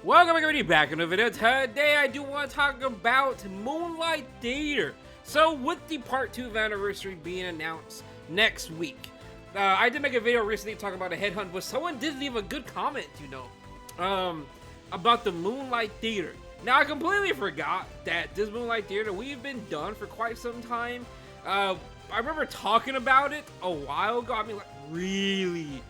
Welcome everybody back in the video. Today I do want to talk about Moonlight Theater. So with the part 2 of anniversary being announced next week, I did make a video recently talking about a headhunt, but someone did leave a good comment, about the Moonlight Theater. Now I completely forgot that this Moonlight Theater, we've been done for quite some time. I remember talking about it a while ago. I mean, like really,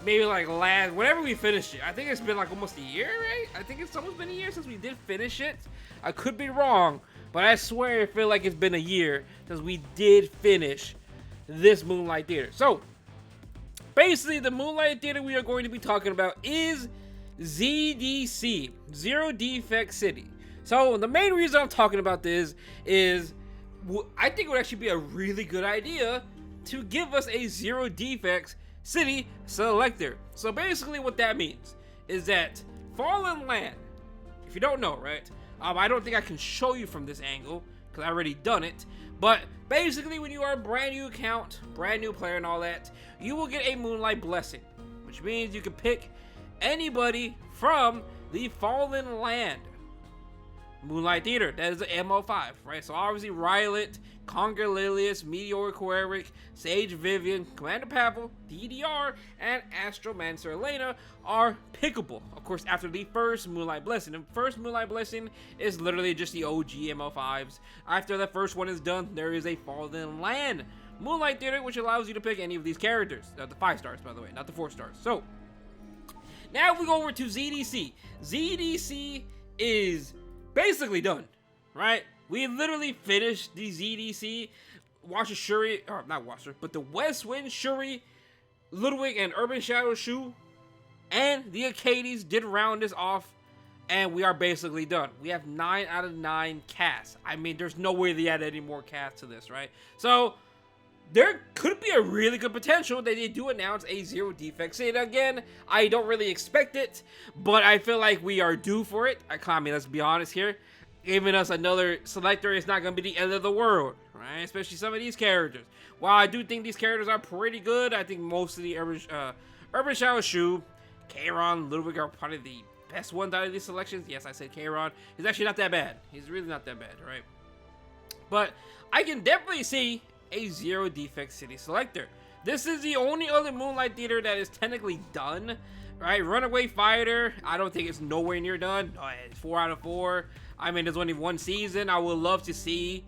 maybe like whenever we finished it. I think it's been like almost a year, right? I think it's almost been a year since we did finish it. I could be wrong, but I swear I feel like it's been a year since we did finish this Moonlight Theater. So basically the Moonlight Theater we are going to be talking about is ZDC, Zero-Defect City. So the main reason I'm talking about this is I think it would actually be a really good idea to give us a Zero-Defects City selector. So basically what that means is that Fallen Land, if you don't know, right? I don't think I can show you from this angle because I already done it. But basically when you are a brand new account, brand new player and all that, you will get a Moonlight Blessing, which means you can pick anybody from the Fallen Land Moonlight Theater. That is the MO5, right? So obviously Rylet, Conger Lilius, Meteor Koeric, Sage Vivian, Commander Pavel, DDR, and Astromancer Elena are pickable. Of course, after the first Moonlight Blessing. The first Moonlight Blessing is literally just the OG MO5s. After the first one is done, there is a Fallen Land Moonlight Theater, which allows you to pick any of these characters. The 5 stars, by the way, not the 4 stars. So, now we go over to ZDC. ZDC is basically done, right? We literally finished the ZDC. Washer Shuri, or not Washer, but the West Wind Shuri, Ludwig, and Urban Shadow Shu, and the Acades did round us off, and we are basically done. We have 9 out of 9 casts. I mean, there's no way they add any more casts to this, right? So there could be a really good potential that they do announce a Zero-Defect City. Again, I don't really expect it, but I feel like we are due for it. I mean, let's be honest here. Giving us another selector is not going to be the end of the world, right? Especially some of these characters. While I do think these characters are pretty good, I think most of the Urban Shadow Shu, Kayron, Ludwig are probably the best ones out of these selections. Yes, I said Kayron. He's actually not that bad. He's really not that bad, right? But I can definitely see a Zero-Defect City selector. This is the only other Moonlight Theater that is technically done, right? Runaway Fighter, I don't think it's nowhere near done. It's 4 out of 4. I mean, there's only one season. I would love to see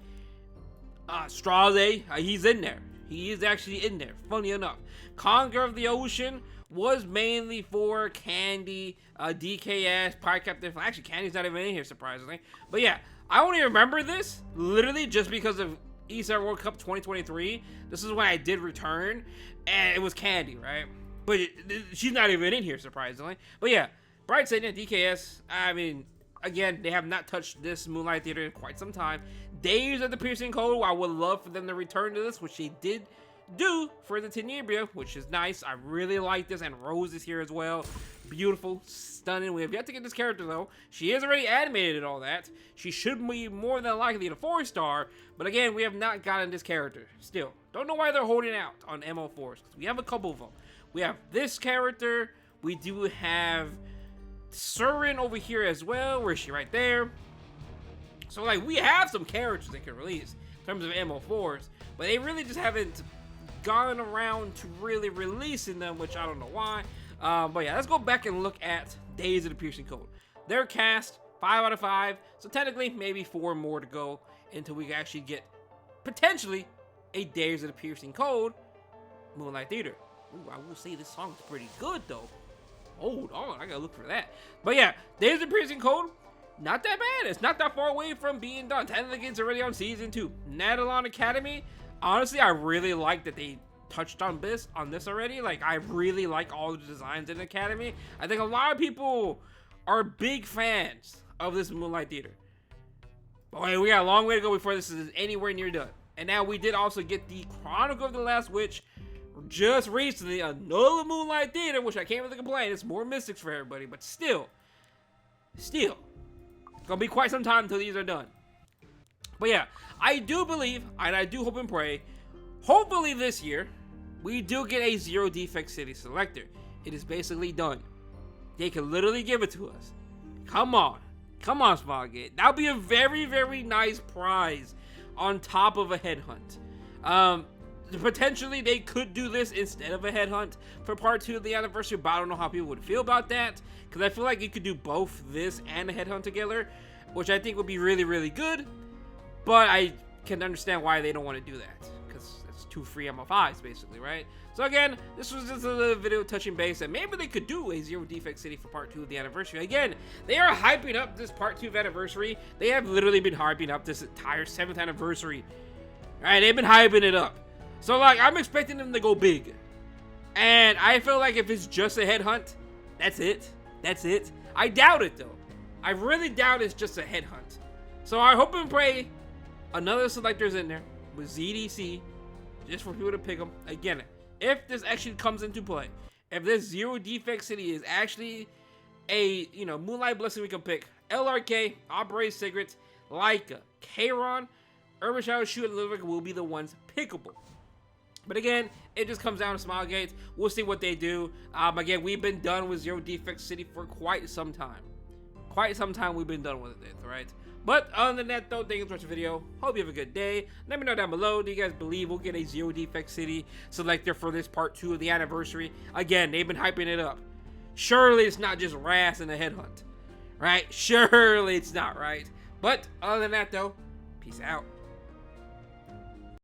Strade. He's in there. He is actually in there, funny enough. Conger of the Ocean was mainly for Candy, DKS, Pirate Captain. Actually, Candy's not even in here, surprisingly. But yeah, I only remember this literally just because of Esports World Cup 2023. This is when I did return, and it was Candy, right? But she's not even in here, surprisingly. But yeah, Bright Satan, DKS, I mean, again, they have not touched this Moonlight Theater in quite some time. Days of the Piercing Code, I would love for them to return to this, which they did do for the Tenebria, which is nice. I really like this, and Rose is here as well. Beautiful, stunning. We have yet to get this character, though. She is already animated and all that. She should be more than likely a 4-star, but again, we have not gotten this character still. Don't know why they're holding out on MO4s, because we have a couple of them. We have this character. We do have Surin over here as well. Where is she? Right there. So like we have some characters they can release in terms of MO4s, but they really just haven't gone around to really releasing them, which I don't know why. But yeah, let's go back and look at Days of the Piercing Code. Their cast 5 out of 5, so technically maybe 4 more to go until we actually get potentially a Days of the Piercing Code Moonlight Theater. Ooh, I will say this song's pretty good though. Hold on, I gotta look for that. But yeah, Days of the Piercing Code, not that bad. It's not that far away from being done. Technically, it's already on season 2. Nadalon Academy, honestly, I really like that they touched on this already. Like, I really like all the designs in Academy. I think a lot of people are big fans of this Moonlight Theater. Boy, we got a long way to go before this is anywhere near done. And now we did also get the Chronicle of the Last Witch just recently, another Moonlight Theater, which I can't really complain. It's more mystics for everybody, but still, it's gonna be quite some time until these are done. But yeah, I do believe, and I do hope and pray, hopefully this year, we do get a Zero-Defect City selector. It is basically done. They can literally give it to us. Come on. Come on, Spotgate. That would be a very, very nice prize on top of a headhunt. Potentially, they could do this instead of a headhunt for part 2 of the anniversary, but I don't know how people would feel about that, because I feel like you could do both this and a headhunt together, which I think would be really, really good, but I can understand why they don't want to do that, because it's 2 free MFIs, basically, right? So again, this was just a little video touching base, and maybe they could do a Zero-Defect City for part 2 of the anniversary. Again, they are hyping up this part 2 of anniversary. They have literally been hyping up this entire 7th anniversary. Alright, they've been hyping it up. So, like, I'm expecting them to go big. And I feel like if it's just a headhunt, that's it. That's it. I doubt it, though. I really doubt it's just a headhunt. So I hope and pray another selector's in there with ZDC, just for people to pick them. Again, if this actually comes into play, if this Zero-Defect City is actually a, Moonlight Blessing we can pick, LRK, Operating Secrets, Leica, Kayron, Urban Shadow, Shoot, and Liverick will be the ones pickable. But again, it just comes down to Smilegate. We'll see what they do. Again, we've been done with Zero-Defect City for quite some time. Quite some time we've been done with it, right? But other than that, though, thank you for watching the video. Hope you have a good day. Let me know down below. Do you guys believe we'll get a Zero-Defect City selector for this part 2 of the anniversary? Again, they've been hyping it up. Surely it's not just Ras and a headhunt, right? Surely it's not, right? But other than that, though, peace out.